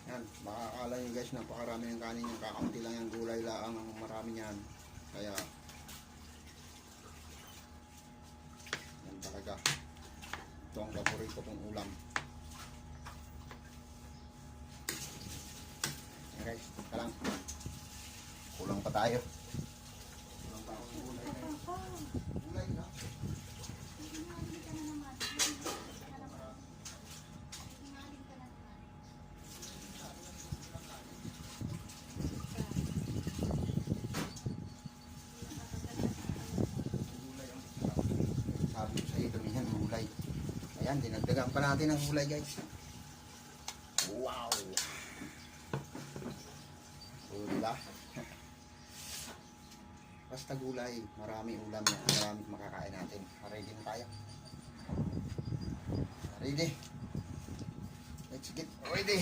Yan, baka akala nyo guys, napakarami ng kanin yung kakaunti lang yung gulay lang ang marami niyan. Kaya, yan talaga. Ito ang paborito kong ulam. Yan guys, ito lang. Kulang pa tayo. Kulang pa akong gulay. Gulay na. Sabi ko sa iyo, dumihan ng gulay. Ayan, dinagdagan pa natin ang gulay guys. Wow! So, diba? Basta gulay, marami ulam yan. Marami makakain natin. Ready na tayo. Ready? Let's get ready.